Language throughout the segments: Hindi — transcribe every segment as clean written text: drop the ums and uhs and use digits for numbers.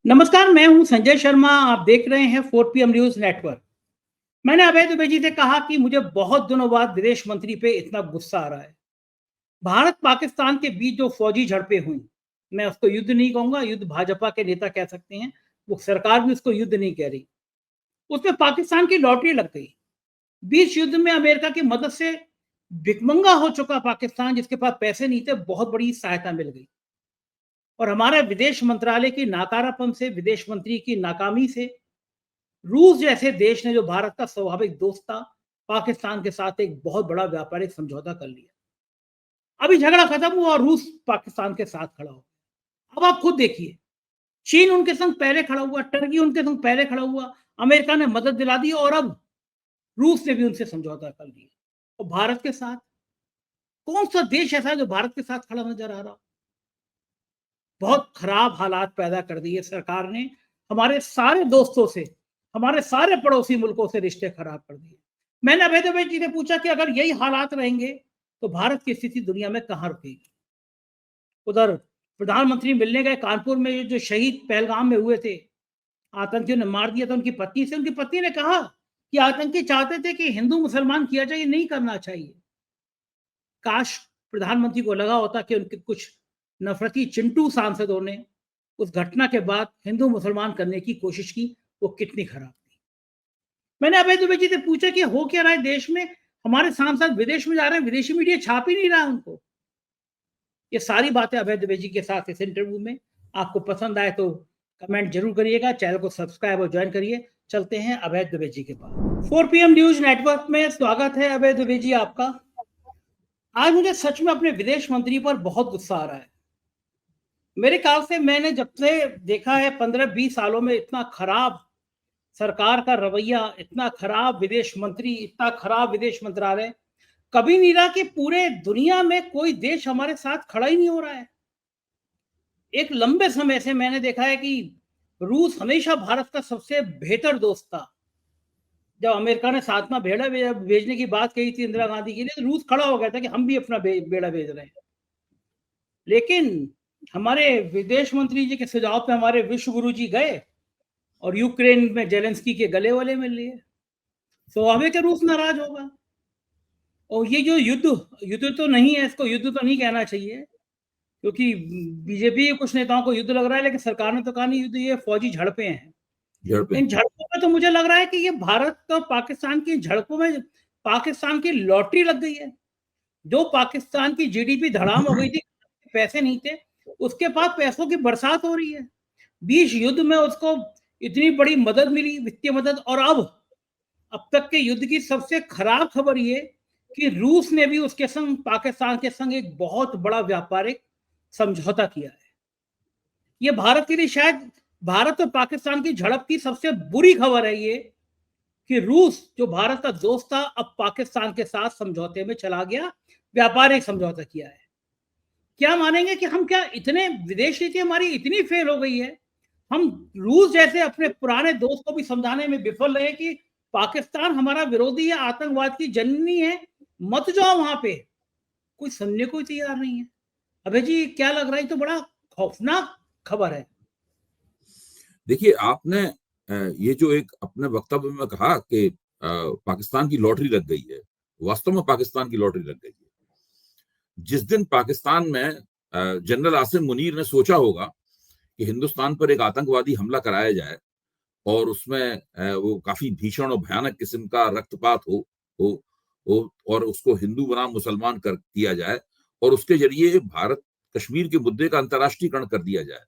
नमस्कार, मैं हूं संजय शर्मा। आप देख रहे हैं 4 PM न्यूज नेटवर्क। मैंने अभय दुबे जी से कहा कि मुझे बहुत दिनों बाद विदेश मंत्री पे इतना गुस्सा आ रहा है। भारत पाकिस्तान के बीच जो फौजी झड़पें हुई, मैं उसको युद्ध नहीं कहूंगा, युद्ध भाजपा के नेता कह सकते हैं। वो सरकार भी उसको युद्ध नहीं कह रही। उसमें पाकिस्तान की लॉटरी लग गई। बीच युद्ध में अमेरिका की मदद से भिकमंगा हो चुका पाकिस्तान, जिसके पास पैसे नहीं थे, बहुत बड़ी सहायता मिल गई। और हमारे विदेश मंत्रालय की नाकारापन से, विदेश मंत्री की नाकामी से, रूस जैसे देश ने, जो भारत का स्वाभाविक दोस्त था, पाकिस्तान के साथ एक बहुत बड़ा व्यापारिक समझौता कर लिया। अभी झगड़ा खत्म हुआ और रूस पाकिस्तान के साथ खड़ा हो। अब आप खुद देखिए, चीन उनके संग पहले खड़ा हुआ, टर्की उनके संग पहले खड़ा हुआ, अमेरिका ने मदद दिला दी और अब रूस ने भी उनसे समझौता कर लिया। और भारत के साथ कौन सा देश ऐसा है जो भारत के साथ खड़ा नजर आ रहा? बहुत खराब हालात पैदा कर दिए सरकार ने। हमारे सारे दोस्तों से, हमारे सारे पड़ोसी मुल्कों से रिश्ते खराब कर दिए। मैंने अभय दुबे जी से पूछा कि अगर यही हालात रहेंगे तो भारत की स्थिति दुनिया में कहां रुकेगी? उधर प्रधानमंत्री मिलने गए कानपुर में, जो शहीद पहलगाम में हुए थे, आतंकियों ने मार दिया था उनकी पत्नी से। उनकी पत्नी ने कहा कि आतंकी चाहते थे कि हिंदू मुसलमान किया जाए, नहीं करना चाहिए। काश प्रधानमंत्री को लगा होता कि उनके कुछ नफरती चिंटू सांसदों ने उस घटना के बाद हिंदू मुसलमान करने की कोशिश की, वो कितनी खराब थी। मैंने अभय दुबे जी से पूछा कि हो क्या रहा है देश में? हमारे सांसद विदेश में जा रहे हैं, विदेशी मीडिया छाप ही नहीं रहा है उनको। ये सारी बातें अभय दुबे जी के साथ इस इंटरव्यू में। आपको पसंद आए तो कमेंट जरूर करिएगा, चैनल को सब्सक्राइब और ज्वाइन करिए। चलते हैं अभय दुबे जी के पास। 4 PM न्यूज नेटवर्क में स्वागत है अभय दुबे जी आपका। आज मुझे सच में अपने विदेश मंत्री पर बहुत गुस्सा आ रहा है। मेरे ख्याल से मैंने जब से देखा है 15-20 सालों में, इतना खराब सरकार का रवैया, इतना खराब विदेश मंत्री, इतना खराब विदेश मंत्रालय कभी नहीं रहा कि पूरे दुनिया में कोई देश हमारे साथ खड़ा ही नहीं हो रहा है। एक लंबे समय से मैंने देखा है कि रूस हमेशा भारत का सबसे बेहतर दोस्त था। जब अमेरिका ने सातवां बेड़ा भेजने की बात कही थी इंदिरा गांधी के लिए, तो रूस खड़ा हो गया था कि हम भी अपना बेड़ा भेज रहे हैं। लेकिन हमारे विदेश मंत्री जी के सुझाव पे हमारे विश्व गुरु जी गए और यूक्रेन में जेलेंस्की के गले वाले मिल लिए। स्वाभाविक है रूस नाराज होगा। और ये जो युद्ध युद्ध तो नहीं है, इसको युद्ध तो नहीं कहना चाहिए, क्योंकि बीजेपी के कुछ नेताओं को युद्ध लग रहा है, लेकिन सरकार ने तो कहा नहीं युद्ध, ये फौजी झड़पें हैं। इन झड़पों में तो मुझे लग रहा है कि ये भारत और पाकिस्तान की झड़पों में पाकिस्तान की लॉटरी लग गई है। जो पाकिस्तान की जीडीपी धड़ाम हो गई थी, पैसे नहीं थे, उसके पास पैसों की बरसात हो रही है। बीच युद्ध में उसको इतनी बड़ी मदद मिली, वित्तीय मदद। और अब तक के युद्ध की सबसे खराब खबर ये कि रूस ने भी उसके संग, पाकिस्तान के संग, एक बहुत बड़ा व्यापारिक समझौता किया है। ये भारत के लिए शायद भारत और पाकिस्तान की झड़प की सबसे बुरी खबर है ये, कि रूस जो भारत का दोस्त था, अब पाकिस्तान के साथ समझौते में चला गया, व्यापारिक समझौता किया है। क्या मानेंगे कि हम, क्या इतने विदेश नीति हमारी इतनी फेल हो गई है, हम रूस जैसे अपने पुराने दोस्त को भी समझाने में विफल रहे कि पाकिस्तान हमारा विरोधी है, आतंकवाद की जननी है, मत जाओ वहां पे। कोई सुनने को ही तैयार नहीं है। अबे जी, क्या लग रहा है? तो बड़ा खौफनाक खबर है। देखिए, आपने ये जो एक अपने वक्तव्य में कहा कि पाकिस्तान की लॉटरी लग गई है, वास्तव में पाकिस्तान की लॉटरी लग गई है। जिस दिन पाकिस्तान में जनरल आसिम मुनीर ने सोचा होगा कि हिंदुस्तान पर एक आतंकवादी हमला कराया जाए और उसमें वो काफी भीषण और भयानक किस्म का रक्तपात हो और उसको हिंदू बनाम मुसलमान कर दिया जाए और उसके जरिए भारत कश्मीर के मुद्दे का अंतर्राष्ट्रीयकरण कर दिया जाए।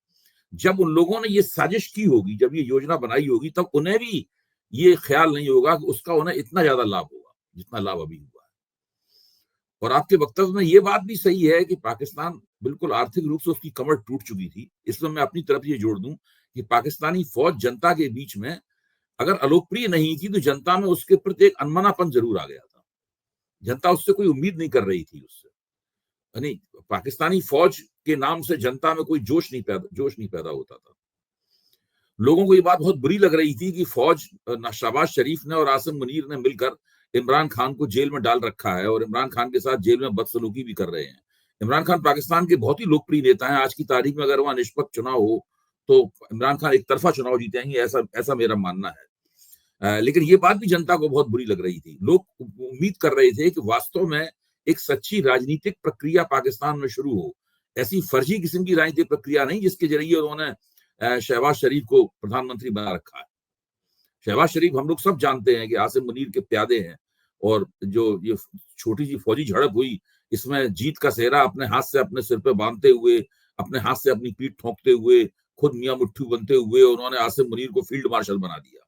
जब उन लोगों ने ये साजिश की होगी, जब ये योजना बनाई होगी, तब उन्हें भी ये ख्याल नहीं होगा कि उसका उन्हें इतना ज्यादा लाभ होगा जितना लाभ अभी हुआ है। और आपके वक्तव्य में ये बात भी सही है कि पाकिस्तान बिल्कुल आर्थिक रूप से उसकी कमर टूट चुकी थी। इसमें मैं अपनी तरफ ये जोड़ दूं कि पाकिस्तानी फौज जनता के बीच में अगर अलोकप्रिय नहीं थी, तो जनता में उसके प्रति एक अनमनापन जरूर आ गया था। जनता उससे कोई उम्मीद नहीं कर रही थी उससे, यानी पाकिस्तानी फौज के नाम से जनता में कोई जोश नहीं पैदा होता था। लोगों को ये बात बहुत बुरी लग रही थी कि फौज, शहबाज शरीफ ने और आसिम मुनीर ने मिलकर इमरान खान को जेल में डाल रखा है और इमरान खान के साथ जेल में बदसलूकी भी कर रहे हैं। इमरान खान पाकिस्तान के बहुत ही लोकप्रिय नेता हैं। आज की तारीख में अगर वहां निष्पक्ष चुनाव हो तो इमरान खान एक तरफा चुनाव जीतेंगे, ऐसा मेरा मानना है। लेकिन ये बात भी जनता को बहुत बुरी लग रही थी। लोग उम्मीद कर रहे थे कि वास्तव में एक सच्ची राजनीतिक प्रक्रिया पाकिस्तान में शुरू हो, ऐसी फर्जी किस्म की राजनीतिक प्रक्रिया नहीं जिसके जरिए उन्होंने शहबाज शरीफ को प्रधानमंत्री बना रखा है। शहबाज शरीफ हम लोग सब जानते हैं कि आसिम मुनीर के प्यादे हैं, और जो ये छोटी सी फौजी झड़प हुई, इसमें जीत का सेहरा अपने हाथ से अपने सिर पे बांधते हुए, अपने हाथ से अपनी पीठ ठोंकते हुए, खुद मियां मुट्ठू बनते हुए उन्होंने आसिम मुनीर को फील्ड मार्शल बना दिया।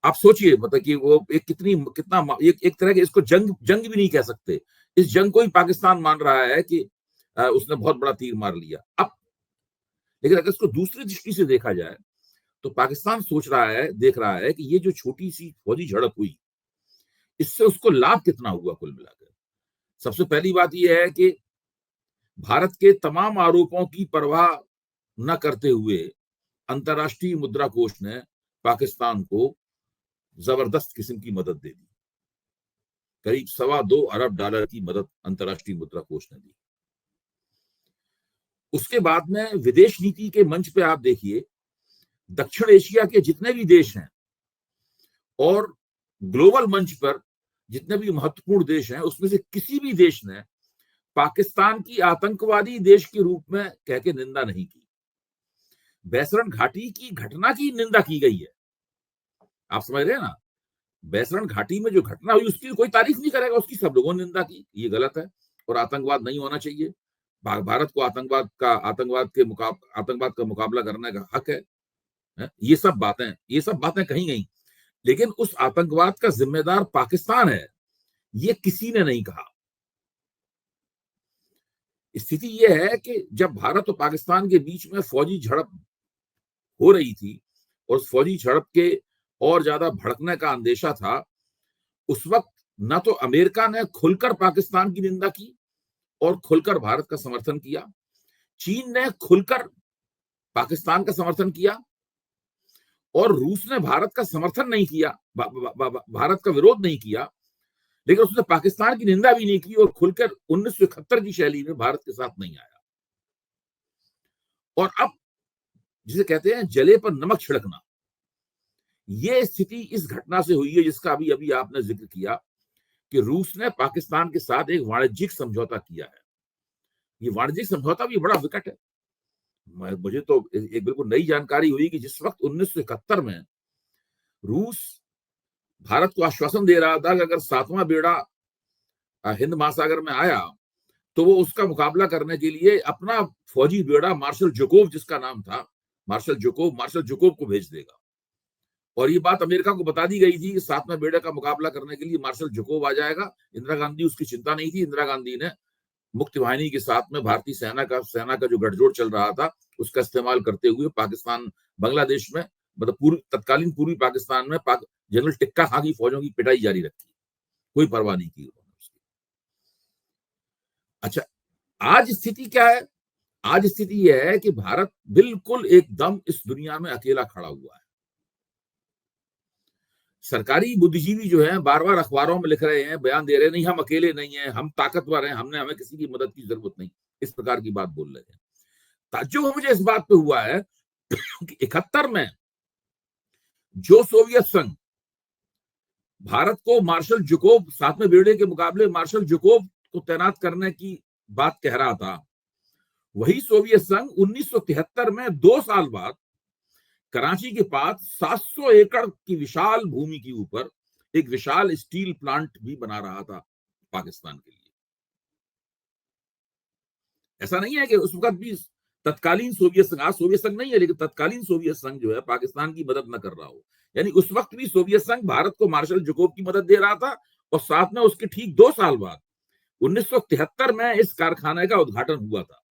आप सोचिए, मतलब कि वो एक एक तरह के, इसको जंग भी नहीं कह सकते, इस जंग को ही पाकिस्तान मान रहा है कि उसने बहुत बड़ा तीर मार लिया। अब लेकिन अगर इसको दूसरी दृष्टि से देखा जाए तो पाकिस्तान देख रहा है कि ये जो छोटी सी फौजी झड़प हुई, इससे उसको लाभ कितना हुआ कुल मिलाकर। सबसे पहली बात यह है कि भारत के तमाम आरोपों की परवाह न करते हुए अंतर्राष्ट्रीय मुद्रा कोष ने पाकिस्तान को जबरदस्त किस्म की मदद दे दी। करीब $2.25 अरब की मदद अंतर्राष्ट्रीय मुद्रा कोष ने दी। उसके बाद में विदेश नीति के मंच पे आप देखिए, दक्षिण एशिया के जितने भी देश हैं और ग्लोबल मंच पर जितने भी महत्वपूर्ण देश हैं, उसमें से किसी भी देश ने पाकिस्तान की आतंकवादी देश के रूप में कह के निंदा नहीं की। बैसरण घाटी की घटना की निंदा की गई है। आप समझ रहे हैं ना, बैसरण घाटी में जो घटना हुई उसकी कोई तारीफ नहीं करेगा, उसकी सब लोगों ने निंदा की। ये गलत है और आतंकवाद नहीं होना चाहिए। भारत को आतंकवाद का मुकाबला करने का हक है। ये सब बातें कही गई, लेकिन उस आतंकवाद का जिम्मेदार पाकिस्तान है, ये किसी ने नहीं कहा। स्थिति यह है कि जब भारत और पाकिस्तान के बीच में फौजी झड़प हो रही थी और उस फौजी झड़प के और ज्यादा भड़कने का अंदेशा था, उस वक्त न तो अमेरिका ने खुलकर पाकिस्तान की निंदा की और खुलकर भारत का समर्थन किया, चीन ने खुलकर पाकिस्तान का समर्थन किया, और रूस ने भारत का समर्थन नहीं किया, भारत का विरोध नहीं किया, लेकिन उसने पाकिस्तान की निंदा भी नहीं की और खुलकर 1971 की शैली में भारत के साथ नहीं आया। और अब जिसे कहते हैं जले पर नमक छिड़कना, ये स्थिति इस घटना से हुई है जिसका अभी अभी आपने जिक्र किया कि रूस ने पाकिस्तान के साथ एक वाणिज्यिक समझौता किया है। ये वाणिज्यिक समझौता भी बड़ा विकट है। मुझे तो एक बिल्कुल नई जानकारी हुई कि जिस वक्त 1971 में रूस भारत को आश्वासन दे रहा था कि अगर 7वां बेड़ा हिंद महासागर में आया तो वो उसका मुकाबला करने के लिए अपना फौजी बेड़ा मार्शल जोकोव, जिसका नाम था मार्शल जोकोव को भेज देगा। और ये बात अमेरिका को बता दी गई थी कि 7वें बेड़े का मुकाबला करने के लिए मार्शल जोकोव आ जाएगा। इंदिरा गांधी उसकी चिंता नहीं थी। इंदिरा गांधी ने मुक्ति वाहिनी के साथ में भारतीय सेना का जो गठजोड़ चल रहा था उसका इस्तेमाल करते हुए पाकिस्तान बांग्लादेश में, मतलब तत्कालीन पूर्वी पाकिस्तान में जनरल टिक्का खां की फौजों की पिटाई जारी रखी, कोई परवाह नहीं की उन्होंने उसकी। अच्छा, आज स्थिति क्या है? आज स्थिति यह है कि भारत बिल्कुल एकदम इस दुनिया में अकेला खड़ा हुआ है। सरकारी बुद्धिजीवी जो है बार बार अखबारों में लिख रहे हैं, बयान दे रहे हैं, नहीं हम अकेले नहीं हैं, हम ताकतवर हैं, हमें किसी की मदद की जरूरत नहीं, इस प्रकार की बात बोल रहे हैं। ताज्जुब मुझे इस बात पे हुआ है कि 71 में जो सोवियत संघ भारत को मार्शल जोकोव, 7वें बेड़े के मुकाबले मार्शल जोकोव को तैनात करने की बात कह रहा था, वही सोवियत संघ 1973 में 2 साल बाद कराची के पास 700 एकड़ की विशाल भूमि के ऊपर एक विशाल स्टील प्लांट भी बना रहा था पाकिस्तान के लिए। ऐसा नहीं है कि उस वक्त भी तत्कालीन सोवियत संघ, आज सोवियत संघ नहीं है लेकिन तत्कालीन सोवियत संघ जो है पाकिस्तान की मदद न कर रहा हो। यानी उस वक्त भी सोवियत संघ भारत को मार्शल जोकोव की मदद दे रहा था और साथ में उसके ठीक 2 साल बाद 1973 में इस कारखाने का उद्घाटन हुआ था।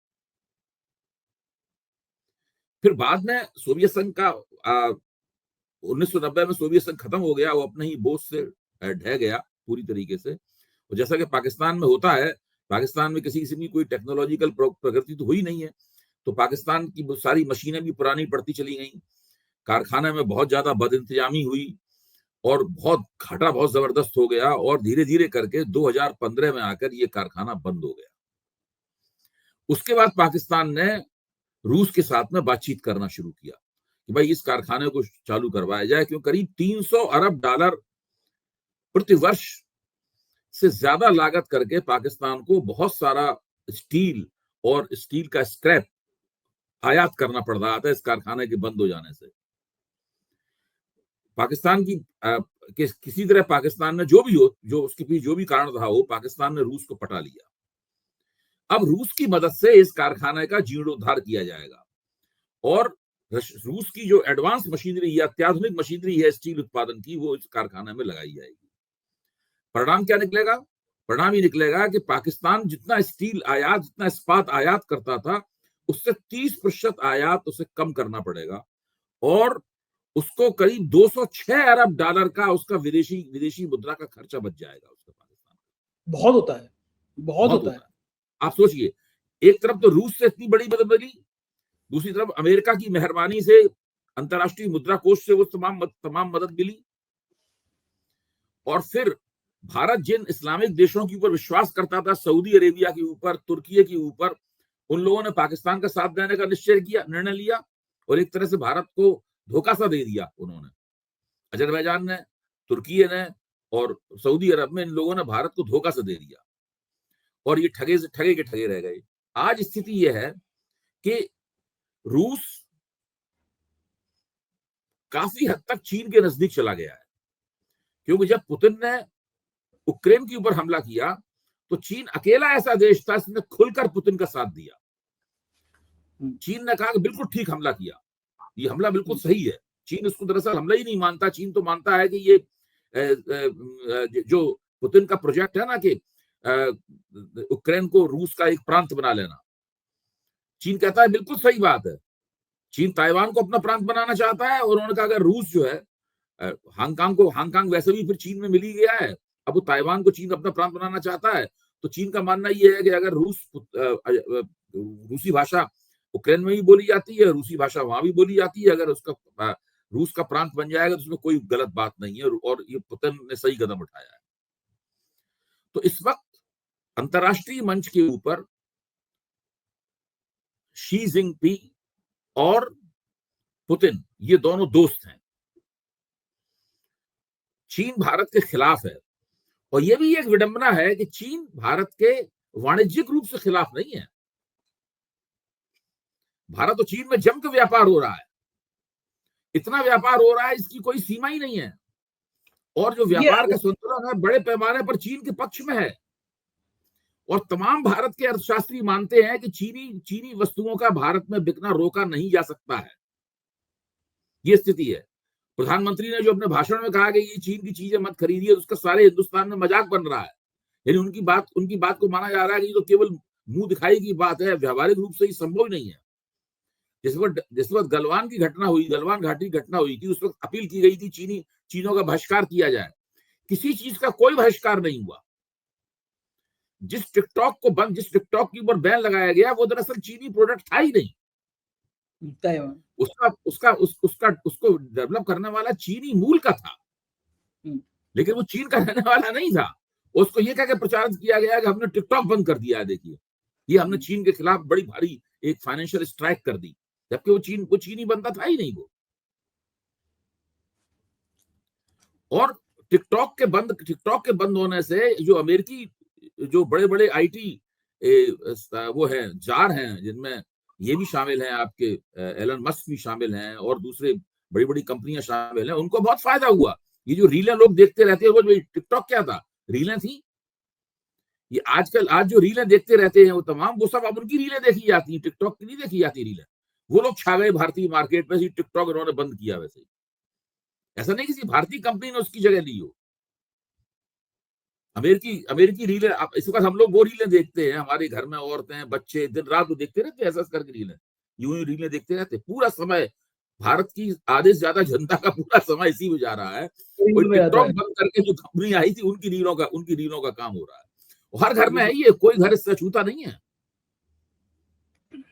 फिर बाद में सोवियत संघ का 1990 में सोवियत संघ खत्म हो गया, वो अपने ही बोझ से ढह गया पूरी तरीके से। और जैसा कि पाकिस्तान में होता है, पाकिस्तान में किसी किस्म की कोई टेक्नोलॉजिकल प्रगति तो हुई नहीं है, तो पाकिस्तान की सारी मशीनें भी पुरानी पड़ती चली गई, कारखाने में बहुत ज्यादा बदइंतजामी हुई और घाटा बहुत जबरदस्त हो गया, और धीरे धीरे करके 2015 में आकर ये कारखाना बंद हो गया। उसके बाद पाकिस्तान ने रूस के साथ में बातचीत करना शुरू किया कि भाई इस कारखाने को चालू करवाया जाए, क्यों करीब 300 अरब डॉलर प्रति वर्ष से ज्यादा लागत करके पाकिस्तान को बहुत सारा स्टील और स्टील का स्क्रैप आयात करना पड़ रहा था इस कारखाने के बंद हो जाने से। पाकिस्तान की किसी तरह पाकिस्तान ने जो भी हो, जो उसके पीछे जो भी कारण रहा हो, पाकिस्तान ने रूस को पटा लिया। अब रूस की मदद से इस कारखाने का जीर्णोद्धार किया जाएगा और रूस की जो एडवांस मशीनरी या अत्याधुनिक मशीनरी है स्टील उत्पादन की, वो इस कारखाने में लगाई जाएगी। परिणाम क्या निकलेगा? परिणाम ये निकलेगा कि पाकिस्तान जितना स्टील आयात, जितना इस्पात आयात करता था, उससे 30% आयात उसे कम करना पड़ेगा और उसको करीब 206 अरब डॉलर का उसका विदेशी मुद्रा का खर्चा बच जाएगा उसका। पाकिस्तान बहुत होता है, बहुत होता है। आप सोचिए, एक तरफ तो रूस से इतनी बड़ी मदद मिली, दूसरी तरफ अमेरिका की मेहरबानी से अंतरराष्ट्रीय मुद्रा कोष से वो तमाम मदद मिली, और फिर भारत जिन इस्लामिक देशों के ऊपर विश्वास करता था, सऊदी अरेबिया के ऊपर, तुर्की के ऊपर, उन लोगों ने पाकिस्तान का साथ देने का निर्णय लिया और एक तरह से भारत को धोखा सा दे दिया उन्होंने। अजरबैजान ने, तुर्की ने और सऊदी अरब में इन लोगों ने भारत को धोखा से दे दिया और ये ठगे के ठगे रह गए। आज स्थिति यह है कि रूस काफी हद तक चीन के नजदीक चला गया है, क्योंकि जब पुतिन ने यूक्रेन के ऊपर हमला किया तो चीन अकेला ऐसा देश था जिसने खुलकर पुतिन का साथ दिया। चीन ने कहा कि बिल्कुल ठीक हमला किया, ये हमला बिल्कुल सही है। चीन उसको दरअसल हमला ही नहीं मानता, चीन तो मानता है कि ये जो पुतिन का प्रोजेक्ट है ना कि यूक्रेन को रूस का एक प्रांत बना लेना, चीन कहता है बिल्कुल सही बात है। चीन ताइवान को अपना प्रांत बनाना चाहता है और उन्होंने कहा अगर रूस जो है हांगकांग वैसे भी फिर चीन में मिल ही गया है, अब वो ताइवान को चीन अपना प्रांत बनाना चाहता है, तो चीन का मानना ये है कि अगर रूसी भाषा यूक्रेन में भी बोली जाती है, रूसी भाषा वहां भी बोली जाती है, अगर उसका रूस का प्रांत बन जाएगा तो उसमें कोई गलत बात नहीं है और ये पुतिन ने सही कदम उठाया है। तो इस वक्त अंतरराष्ट्रीय मंच के ऊपर शी जिनपिंग और पुतिन ये दोनों दोस्त हैं। चीन भारत के खिलाफ है और यह भी एक विडंबना है कि चीन भारत के वाणिज्यिक रूप से खिलाफ नहीं है। भारत और चीन में जमकर व्यापार हो रहा है, इतना व्यापार हो रहा है इसकी कोई सीमा ही नहीं है, और जो व्यापार का संतुलन है बड़े पैमाने पर चीन के पक्ष में है। और तमाम भारत के अर्थशास्त्री मानते हैं कि चीनी वस्तुओं का भारत में बिकना रोका नहीं जा सकता है। ये स्थिति है। प्रधानमंत्री ने जो अपने भाषण में कहा कि ये चीन की चीजें मत खरीदिए, उसका सारे हिंदुस्तान में मजाक बन रहा है। यानी उनकी बात को माना जा रहा है कि ये तो केवल मुंह दिखाई की बात है, व्यावहारिक रूप से ये संभव नहीं है। जिस वक्त गलवान घाटी घटना हुई थी, उस वक्त अपील की गई थी चीनों का बहिष्कार किया जाए। किसी चीज का कोई बहिष्कार नहीं हुआ। जिस टिकटॉक के ऊपर बैन लगाया गया वो दरअसल चीनी प्रोडक्ट था ही नहीं। उसको डेवलप करने वाला चीनी मूल का था, लेकिन वो चीन का रहने वाला नहीं था। उसको ये कहकर प्रचारित किया गया कि हमने टिकटॉक बंद कर दिया है, देखिए ये हमने चीन के खिलाफ बड़ी भारी एक फाइनेंशियल स्ट्राइक कर दी, जबकि वो चीनी बनता था ही नहीं वो। और टिकटॉक के बंद होने से जो अमेरिकी जो बड़े आईटी वो हैं जार हैं, जिनमें ये भी शामिल हैं, आपके एलन मस्क भी शामिल हैं और दूसरे बड़ी कंपनियां शामिल हैं, उनको बहुत फायदा हुआ। ये जो रीलें लोग देखते रहते हैं, वो टिकटॉक क्या था, रीलें थी। ये आज जो रीलें देखते रहते हैं वो सब अब उनकी रीलें देखी जाती हैं, टिकटॉक की नहीं देखी जाती रीलें। वो लोग छा गए भारतीय मार्केट में, टिकटॉक इन्होंने बंद किया। वैसे ऐसा नहीं किसी भारतीय कंपनी ने उसकी जगह ली हो। अमेरिकी रीलें, इस वक्त हम लोग वो रीलें देखते हैं, हमारे घर में औरतें बच्चे दिन रात वो देखते रहते हैं, ऐसा करके रीलें, यूं ही रीलें देखते रहते पूरा समय। भारत की आधे से ज्यादा जनता का पूरा समय इसी में जा रहा है। टिकटॉक बंद करके जो कंपनी आई थी उनकी रीलों का काम हो रहा है। हर घर में है ये, कोई घर इससे छूता नहीं है।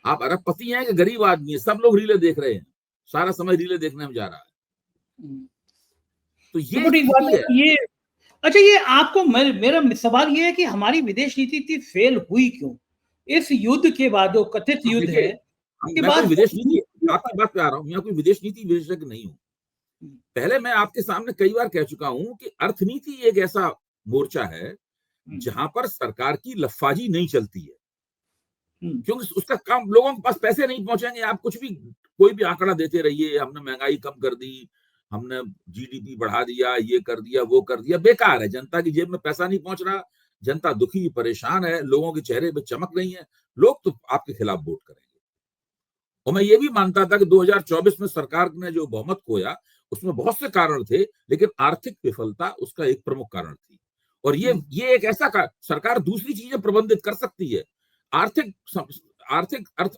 आप अरबपति हैं कि गरीब आदमी है, सब लोग रीलें देख रहे हैं, सारा समय रीलें देखने में जा रहा है। तो ये अच्छा, ये आपको मेरा सवाल ये है कि हमारी विदेश नीति इतनी फेल हुई क्यों इस युद्ध के बाद, जो कथित युद्ध है की मैं कोई बात विदेश नीति, आपकी बात पे आ रहा हूँ, मैं कोई विदेश नीति विशेषज्ञ नहीं हूँ। पहले मैं आपके सामने कई बार कह चुका हूं कि अर्थनीति एक ऐसा मोर्चा है जहां पर सरकार की लफाजी नहीं चलती है, क्योंकि उसका काम, लोगों के पास पैसे नहीं पहुंचेंगे। आप कुछ भी, कोई भी आंकड़ा देते रहिए, हमने महंगाई कम कर दी, हमने जीडीपी बढ़ा दिया, ये कर दिया, वो कर दिया, बेकार है। जनता की जेब में पैसा नहीं पहुंच रहा, जनता दुखी परेशान है, लोगों के चेहरे पे चमक नहीं है, लोग तो आपके खिलाफ वोट करेंगे। और मैं ये भी मानता था कि 2024 में सरकार ने जो बहुमत खोया उसमें बहुत से कारण थे, लेकिन आर्थिक विफलता उसका एक प्रमुख कारण थी। और ये एक ऐसा सरकार दूसरी चीजें प्रबंधित कर सकती है, आर्थिक आर्थिक अर्थ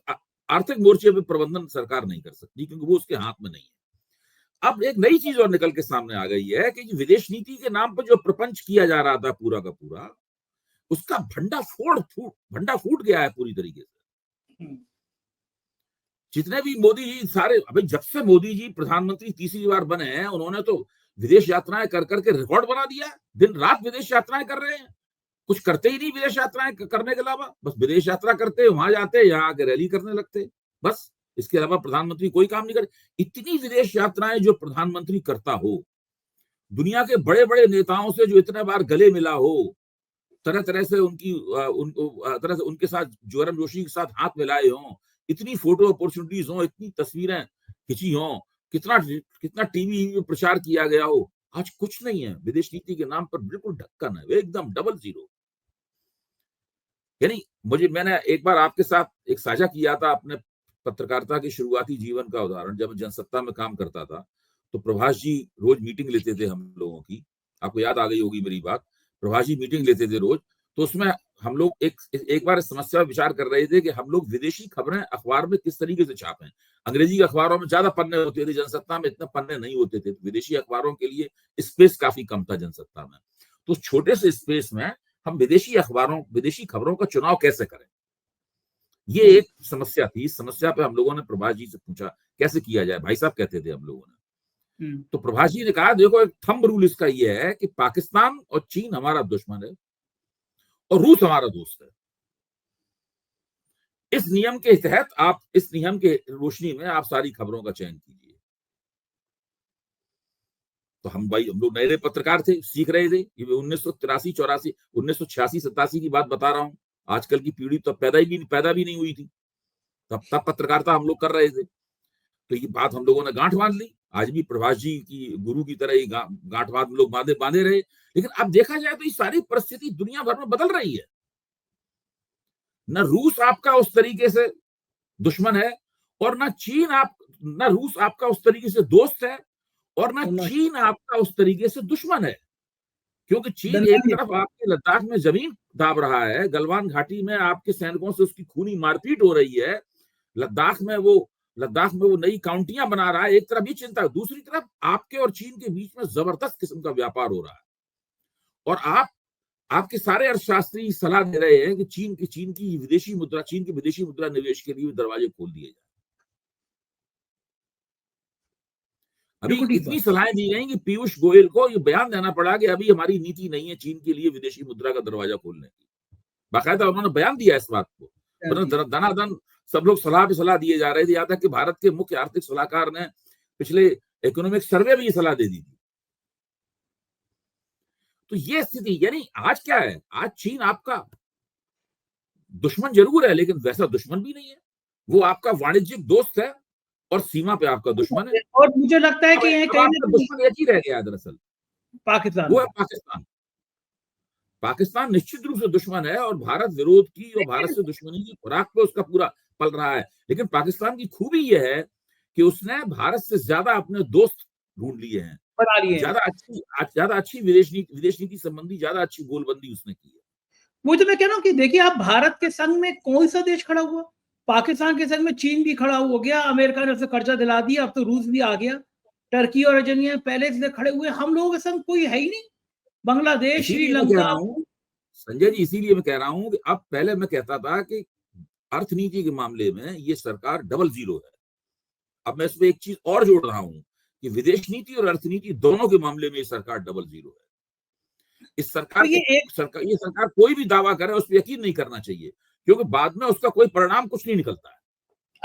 आर्थिक मोर्चे पे प्रबंधन सरकार नहीं कर सकती, क्योंकि वो उसके हाथ में नहीं है। अब एक नई चीज और निकल के सामने आ गई है कि विदेश नीति के नाम पर जो प्रपंच किया जा रहा था पूरा का पूरा, उसका भंडा फूट गया है पूरी तरीके से। जितने भी मोदी जी सारे, अभी जब से मोदी जी प्रधानमंत्री तीसरी बार बने हैं, उन्होंने तो विदेश यात्राएं कर करके रिकॉर्ड बना दिया। दिन रात विदेश यात्राएं कर रहे हैं, कुछ करते ही नहीं विदेश यात्राएं करने के अलावा, बस विदेश यात्रा करते, वहां जाते, यहाँ आके रैली करने लगते, बस इसके अलावा प्रधानमंत्री कोई काम नहीं करे। इतनी विदेश यात्राएं जो प्रधानमंत्री करता हो, दुनिया के बड़े बड़े नेताओं से जो इतने बार गले मिला हो, तरह तरह से तरह से उनके साथ जोरम जोशी के साथ हाथ मिलाए हों, इतनी फोटो अपॉर्चुनिटीज हो, इतनी तस्वीरें खिंची हो, कितना टीवी में प्रचार किया गया हो, आज कुछ नहीं है। विदेश नीति के नाम पर बिल्कुल ढक्कन है, एकदम डबल जीरो। यानी मैंने एक बार आपके साथ एक साझा किया था अपने पत्रकारिता के शुरुआती जीवन का उदाहरण। जब जनसत्ता में काम करता था तो प्रभाष जी रोज मीटिंग लेते थे हम लोगों की, आपको याद आ गई होगी मेरी बात। प्रभाष जी मीटिंग लेते थे रोज, तो उसमें हम लोग एक बार इस समस्या पर विचार कर रहे थे कि हम लोग विदेशी खबरें अखबार में किस तरीके से छापें। अंग्रेजी अखबारों में ज्यादा पन्ने होते थे, जनसत्ता में इतने पन्ने नहीं होते थे, विदेशी अखबारों के लिए स्पेस काफी कम था जनसत्ता में। तो छोटे से स्पेस में हम विदेशी खबरों का चुनाव कैसे करें, ये एक समस्या थी। इस समस्या पे हम लोगों ने प्रभाष जी से पूछा कैसे किया जाए, भाई साहब कहते थे हम लोगों ने। तो प्रभाष जी ने कहा, देखो एक थंब रूल इसका ये है कि पाकिस्तान और चीन हमारा दुश्मन है और रूस हमारा दोस्त है। इस नियम के तहत आप, इस नियम के रोशनी में आप सारी खबरों का चयन कीजिए। तो हम लोग नए पत्रकार थे, सीख रहे थे। 1983-84, 1986-87 की बात बता रहा हूं। आजकल की पीढ़ी तो पैदा भी नहीं हुई थी, तब पत्रकारिता हम लोग कर रहे थे। तो ये बात हम लोगों ने गांठ बांध ली। आज भी प्रभाष जी की गुरु की तरह ही गांठ बांध लोग बांधे रहे। लेकिन अब देखा जाए तो ये सारी परिस्थिति दुनिया भर में बदल रही है। न रूस आपका उस तरीके से दुश्मन है, और न रूस आपका उस तरीके से दोस्त है, और न चीन आपका उस तरीके से दुश्मन है। क्योंकि चीन एक तरफ आपके लद्दाख में जमीन दाब रहा है, गलवान घाटी में आपके सैनिकों से उसकी खूनी मारपीट हो रही है, लद्दाख में वो नई काउंटियां बना रहा है। एक तरफ ये चिंता है, दूसरी तरफ आपके और चीन के बीच में जबरदस्त किस्म का व्यापार हो रहा है। और आपके सारे अर्थशास्त्री सलाह दे रहे हैं कि चीन की विदेशी मुद्रा निवेश के लिए दरवाजे खोल दिए जाए। अभी इतनी सलाहें दी गई कि पीयूष गोयल को ये बयान देना पड़ा कि अभी हमारी नीति नहीं है चीन के लिए विदेशी मुद्रा का दरवाजा खोलने की। बाकायदा उन्होंने बयान दिया इस बात को। दनादन सब लोग सलाह पे सलाह दिए जा रहे थे। यहाँ तक कि भारत के मुख्य आर्थिक सलाहकार ने पिछले इकोनॉमिक सर्वे में ये सलाह दे दी थी। तो ये स्थिति, यानी आज क्या है, आज चीन आपका दुश्मन जरूर है, लेकिन वैसा दुश्मन भी नहीं है। वो आपका वाणिज्यिक दोस्त है और सीमा पे आपका दुश्मन है। और मुझे लगता है कि दुश्मन एक ही रह गया दरअसल, पाकिस्तान, वो है पाकिस्तान। पाकिस्तान निश्चित रूप से दुश्मन है और भारत विरोध की और भारत से दुश्मनी की खुराक पे उसका पूरा पल रहा है। लेकिन पाकिस्तान की खूबी यह है कि उसने भारत से ज्यादा अपने दोस्त ढूंढ लिए हैं, ज्यादा अच्छी विदेश नीति संबंधी ज्यादा अच्छी गोलबंदी उसने की है। वो तो मैं कह रहा हूँ कि देखिए, आप भारत के संग में कौन सा देश खड़ा हुआ? पाकिस्तान के संग में चीन भी खड़ा हो गया, अमेरिका ने उसे कर्जा दिला दिया, अब तो रूस भी आ गया, टर्की और अर्जेंटीना पहले से खड़े हुए। हम लोगों के संग कोई है ही नहीं। बांग्लादेश, श्रीलंका। संजय जी, इसीलिए मैं कह रहा हूं कि अब पहले मैं कहता था कि अर्थनीति के मामले में ये सरकार डबल जीरो है। अब मैं इसमें एक चीज और जोड़ रहा हूं कि विदेश नीति और अर्थनीति दोनों के मामले में ये सरकार डबल जीरो है। इस सरकार तो ये सरकार कोई भी दावा करे उस पर यकीन नहीं करना चाहिए, क्योंकि बाद में उसका कोई परिणाम कुछ नहीं निकलता है।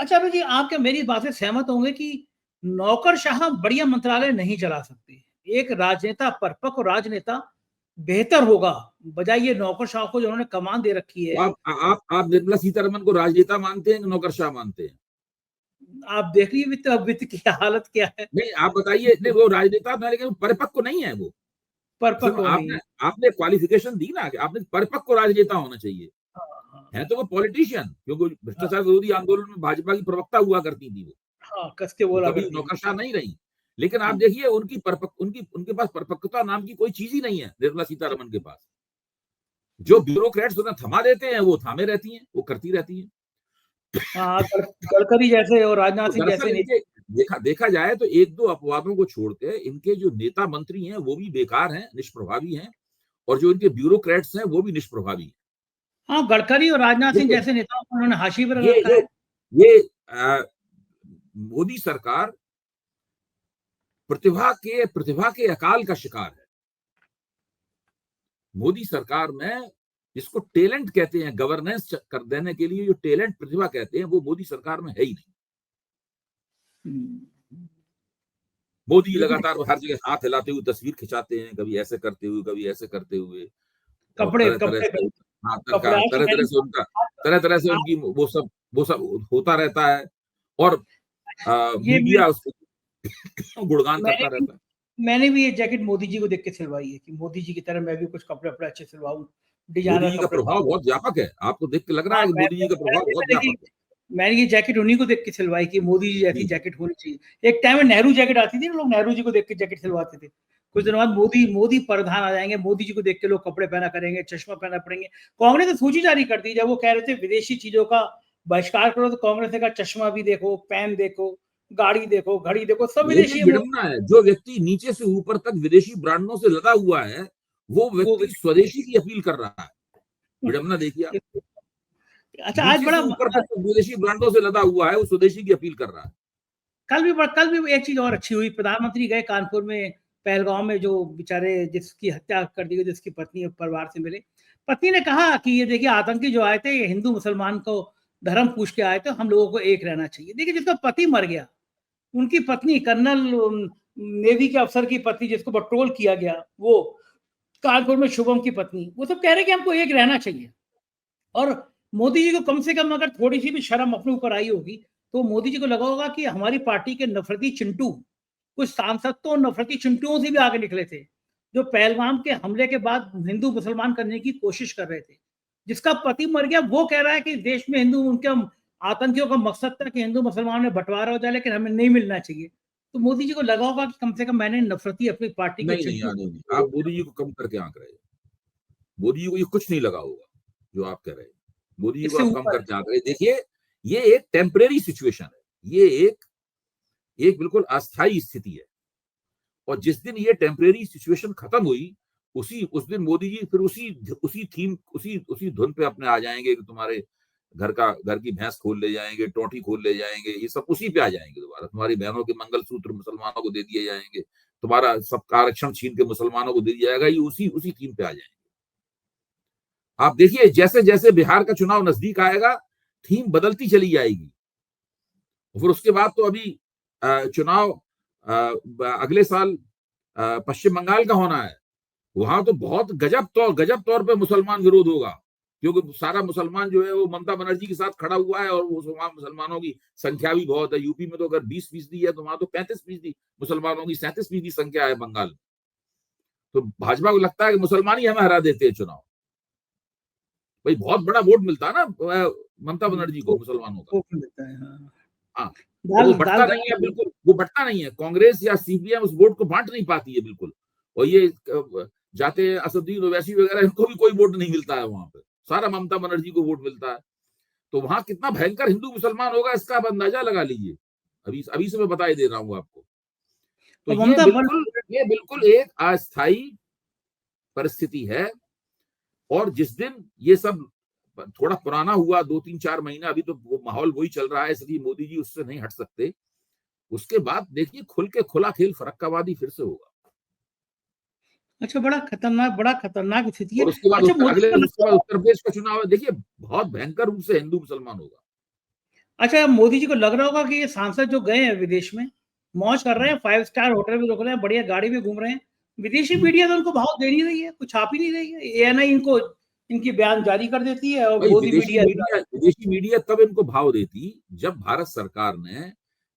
अच्छा अभी जी, आप क्या मेरी बात से सहमत होंगे कि नौकरशाह बढ़िया मंत्रालय नहीं चला सकते? एक राजनेता, परिपक्व राजनेता बेहतर होगा, बजाय ये नौकरशाह को जो उन्होंने कमान दे रखी तो है। आप निर्मला सीतारमन को राजनेता मानते हैं कि नौकरशाह मानते हैं? आप देख लीजिए वित्त की हालत क्या है। नहीं, आप बताइए। नहीं, वो राजनेता था, लेकिन परिपक्व नहीं है वो। सिर्फ परिपक्व नहीं आपने है। आपने क्वालिफिकेशन दी ना कि आपने परिपक्व राजनेता होना चाहिए। हाँ, हाँ, है तो वो पॉलिटिशियन, क्योंकि हाँ, भ्रष्टाचार विरोधी आंदोलन में भाजपा की प्रवक्ता हुआ करती थी हाँ, कस के वो बोला कभी करती थी। नौकरशाह नहीं रही। लेकिन आप हुँ, देखिए, उनके पास परिपक्वता नाम की कोई चीज ही नहीं है निर्मला सीतारमण के पास। जो ब्यूरोक्रेट्स उन्हें थमा देते हैं वो थामे रहती हैं, वो करती रहती हैं। हाँ, गडकरी जैसे और राजनाथ तो सिंह दरअसल जैसे नहीं। इनके देखा जाए तो एक दो अपवादों को छोड़ के इनके जो नेता मंत्री हैं वो भी बेकार हैं, निष्प्रभावी हैं, और जो इनके ब्यूरोक्रेट्स हैं वो भी निष्प्रभावी हैं। हाँ, गडकरी और राजनाथ सिंह देखिए, जैसे नेताओं को उन्होंने हाशिए पर ये रखा ये है। ये मोदी सरकार प्रतिभा के अकाल का शिकार है। मोदी सरकार में जिसको टैलेंट कहते हैं, गवर्नेंस कर देने के लिए जो टैलेंट, प्रतिभा कहते हैं, वो मोदी सरकार में है ही नहीं। हुँ, मोदी बिल्कुल लगातार हर जगह हाथ हिलाते हुए तस्वीर खिंचाते हैं, कभी ऐसे करते हुए, कभी ऐसे करते हुए, और कपड़े तरह तरह कपड़े से, हाँ, कपड़े आज तरह तरह से उनका, तरह तरह से आज उनकी वो सब होता रहता है। और ये मैं मीडिया उसको गुणगान मैंने करता भी रहता है। मैंने भी ये जैकेट मोदी जी को देख के सिलवाई है कि मोदी जी की तरह मैं भी कुछ कपड़े-वपड़े अच्छे सिलवाऊँ, मोदी डिज़ाइनर जी का कपड़े प्रभाव पहनूँ। बहुत व्यापक है। आपको देख के लग रहा हाँ, है कि मोदी जी का प्रभाव बहुत मैंने व्यापक देखी है। मैंने ये जैकेट उन्हीं को देख के सिलवाई कि मोदी जी जैसी जी, जैकेट होनी चाहिए। एक टाइम में नेहरू जैकेट आती थी ना, लोग नेहरू जी को देख के जैकेट सिलवाते थे। कुछ जी। दिनों बाद मोदी मोदी प्रधान आ जाएँगे, मोदी जी को देख के लोग कपड़े पहना करेंगे, चश्मा पहना पड़ेंगे। कांग्रेस ने सूची जारी कर दी, जब वो कह रहे थे विदेशी चीज़ों का बहिष्कार करो, तो कांग्रेस ने कहा चश्मा भी देखो, पेन देखो, गाड़ी देखो, घड़ी देखो, सब लेकिन विदेशी है। विडंबना है, जो व्यक्ति नीचे से ऊपर तक विदेशी ब्रांडों से लदा हुआ है, वो वो व्यक्ति स्वदेशी की अपील कर रहा है। विडंबना देखिए आप। अच्छा आज नीचे से बड़ा ऊपर तक तो विदेशी ब्रांडों से लदा हुआ है, वो स्वदेशी की अपील कर रहा है। कल भी एक चीज़ और अच्छी हुई, प्रधानमंत्री गए कानपुर में, पहलगाँव में जो बेचारे जिसकी हत्या कर दी गई, जिसकी पत्नी और परिवार से मिले। पत्नी ने कहा कि ये देखिए आतंकी जो आए थे, ये हिंदू मुसलमान को धर्म पूछ के आए थे, हम लोगों को एक रहना चाहिए। देखिए जिसका पति मर गया, उनकी पत्नी कर्नल नेवी के अफ़सर की पत्नी जिसको पेट्रोल किया गया, वो कानपुर में शुभम की पत्नी, वो सब कह रहे हैं कि हमको एक रहना चाहिए। और मोदी जी को कम से कम अगर थोड़ी-सी भी शर्म अपने ऊपर आई होगी, तो मोदी जी को लगा होगा कि हमारी पार्टी के नफरती चिंटू, कुछ सांसद तो नफरती चिंटुओं से भी आगे निकले थे, जो पहलगाम के हमले के बाद हिंदू-मुसलमान करने की कोशिश कर रहे थे। जिसका पति मर गया, वो कह रहा है कि देश में हिंदू उनके आतंकियों का मकसद था कि हिंदू-मुसलमान में बँटवारा हो जाए, लेकिन हमें नहीं मिलना चाहिए। तो मोदी जी को लगा होगा कि कम से कम मैंने नफरती अपनी पार्टी के नहीं, नहीं, चिंटू नहीं, नहीं। आप मोदी जी को कम करके आंक रहे हैं। मोदी जी को ये कुछ नहीं लगा होगा, जो आप कह रहे हैं। मोदी जी को इससे आप कम ऊपर करके आंक रहे हैं। देखिए, ये एक टेम्परेरी सिचुएशन है। ये एक बिल्कुल अस्थायी स्थिति है। और जिस दिन ये टेम्परेरी सिचुएशन खत्म हुई, उस दिन मोदी जी फिर उसी थीम, उसी धुन पे अपने आ जाएंगे कि तुम्हारे घर की भैंस खोल ले जाएंगे, टोटी खोल ले जाएंगे, ये सब उसी पे आ जाएंगे दोबारा। तुम्हारी बहनों के मंगलसूत्र मुसलमानों को दे दिए जाएंगे, तुम्हारा सबका आरक्षण छीन के मुसलमानों को दे दिया जाएगा, ये उसी थीम पे आ जाएंगे। आप देखिए, जैसे जैसे बिहार का चुनाव नजदीक आएगा, थीम बदलती चली जाएगी। फिर उसके बाद तो अभी चुनाव अगले साल पश्चिम बंगाल का होना है। वहां तो बहुत गजब तौर पे मुसलमान विरोध होगा, क्योंकि सारा मुसलमान जो है वो ममता बनर्जी के साथ खड़ा हुआ है, और वहां मुसलमानों की संख्या भी बहुत है। यूपी में तो अगर 20% है, तो वहां तो 35% मुसलमानों की, 37% संख्या है बंगाल में। तो भाजपा को लगता है कि मुसलमान ही हमें हरा देते हैं चुनाव। भाई बहुत बड़ा वोट मिलता है ना ममता बनर्जी को, मुसलमानों का। वो मिलता है, हाँ। हाँ, और दाल वो दाल बंटता नहीं है, बिल्कुल वो बंटता नहीं है। कांग्रेस या सीपीएम उस वोट को बांट नहीं पाती है बिल्कुल। और ये जाते हैं असदुद्दीन ओवैसी वगैरह, इनको भी कोई वोट नहीं मिलता है वहां पे, सारा ममता बनर्जी को वोट मिलता है। तो वहां कितना भयंकर हिंदू मुसलमान होगा, इसका आप अंदाजा लगा लीजिए। अभी अभी से मैं बताई दे रहा हूँ आपको। तो और ममता बन ये बिल्कुल एक अस्थाई परिस्थिति है। और जिस दिन ये सब थोड़ा पुराना हुआ, 2-3-4 महीना, अभी तो वो माहौल वही चल रहा है, इसलिए मोदी जी उससे नहीं हट सकते। उसके बाद देखिए, खुल के खुला खेल फरक्कावादी फिर से होगा। अच्छा बड़ा खतरनाक स्थिति है। और अच्छा मोदी जी को उसके बाद लगता है उत्तर प्रदेश का चुनाव है। देखिए, बहुत भयंकर रूप से हिंदू मुसलमान होगा। अच्छा, मोदी जी को लग रहा होगा कि ये सांसद जो गए हैं विदेश में, मौज कर रहे हैं, 5 स्टार होटल में रुक रहे हैं, बढ़िया गाड़ी में घूम रहे हैं। विदेशी हम्म। मीडिया तो उनको भाव दे नहीं रही है, कुछ छाप ही नहीं रही है। एएनआई इनको इनकी बयान जारी कर देती है और भाई मोदी मीडिया विदेशी मीडिया तब इनको भाव देती जब भारत सरकार ने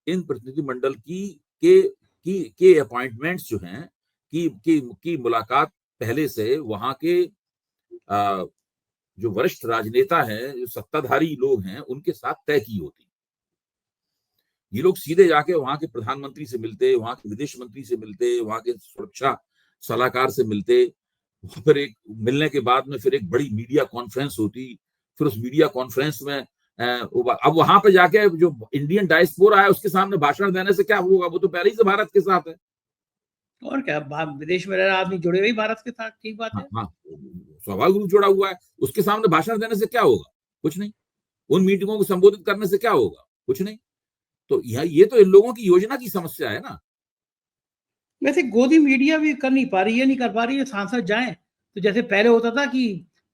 इन प्रतिनिधिमंडल के अपॉइंटमेंट्स जो हैं की मुलाकात पहले से वहां के जो वरिष्ठ राजनेता हैं, जो सत्ताधारी लोग हैं, उनके साथ तय की होती। ये लोग सीधे जाके वहां के प्रधानमंत्री से मिलते, वहां के विदेश मंत्री से मिलते, वहां के सुरक्षा सलाहकार से मिलते, फिर एक मिलने के बाद में फिर एक बड़ी मीडिया कॉन्फ्रेंस होती। फिर उस मीडिया कॉन्फ्रेंस में अब वहां पे जाके जो इंडियन डायस्पोरा है उसके सामने भाषण देने से क्या होगा, वो तो पहले ही से भारत के साथ है। और क्या, विदेश में रह रहा आदमी जुड़े हुए भारत के साथ, ठीक बात हाँ है। हाँ, स्वाभाविक रूप जुड़ा हुआ है। उसके सामने भाषण देने से क्या होगा? कुछ नहीं। उन मीटिंगों को संबोधित करने से क्या होगा? कुछ नहीं। तो ये तो इन लोगों की योजना की समस्या है ना। वैसे गोदी मीडिया भी कर नहीं पा रही है, नहीं कर पा रही है। सांसद जाएं तो जैसे पहले होता था कि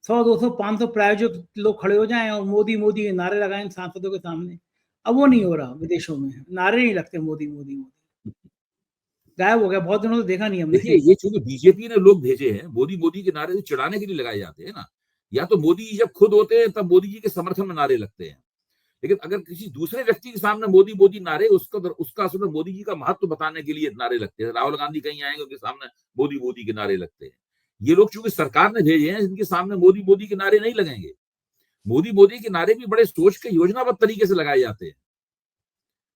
100, 200, 500 प्रायोजक लोग खड़े हो जाएं और मोदी मोदी के नारे लगाएं सांसदों के सामने। अब वो नहीं हो रहा, विदेशों में नारे नहीं लगते मोदी मोदी मोदी, गायब हो गया, बहुत दिनों से देखा नहीं हमने। देखिए, ये चूंकि बीजेपी ने लोग भेजे हैं, मोदी मोदी के नारे चिढ़ाने के लिए लगाए जाते हैं ना। या तो मोदी जी जब खुद होते हैं तब मोदी जी के समर्थन में नारे लगते हैं। लेकिन अगर किसी दूसरे व्यक्ति के सामने मोदी मोदी नारे, उसका असल में मोदी जी का महत्व बताने के लिए नारे लगते हैं। राहुल गांधी कहीं आएंगे, उनके सामने मोदी मोदी के नारे लगते हैं। ये लोग चूंकि सरकार ने भेजे हैं, इनके सामने मोदी मोदी के नारे नहीं लगेंगे। मोदी मोदी के नारे भी बड़े सोच के योजनाबद्ध तरीके से लगाए जाते हैं।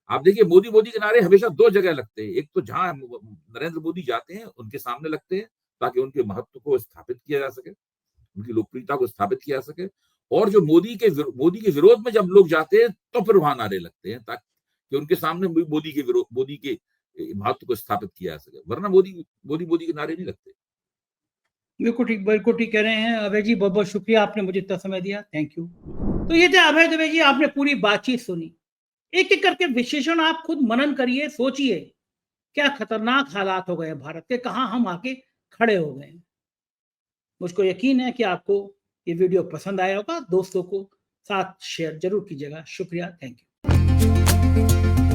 आप देखिए, मोदी मोदी के नारे हमेशा दो जगह लगते हैं। एक तो जहां नरेंद्र मोदी जाते हैं उनके सामने लगते हैं, ताकि उनके महत्व को स्थापित किया जा सके, उनकी लोकप्रियता को स्थापित किया जा सके। और जो मोदी के विरोध में जब लोग जाते हैं तो फिर वहां नारे लगते हैं, ताकि उनके सामने मोदी के महत्व को स्थापित किया जा सके। वरना मोदी मोदी के नारे नहीं लगते। बिल्कुल ठीक कह रहे हैं अभय जी। बहुत बहुत शुक्रिया, आपने मुझे इतना समय दिया, थैंक यू। तो ये थे अभय दुबे जी, आपने पूरी बातचीत सुनी। एक एक करके विशेषण आप खुद मनन करिए, सोचिए क्या खतरनाक हालात हो गए भारत के, कहां हम आके खड़े हो गए। मुझको यकीन है कि आपको ये वीडियो पसंद आया होगा। दोस्तों को साथ शेयर जरूर कीजिएगा। शुक्रिया, थैंक यू।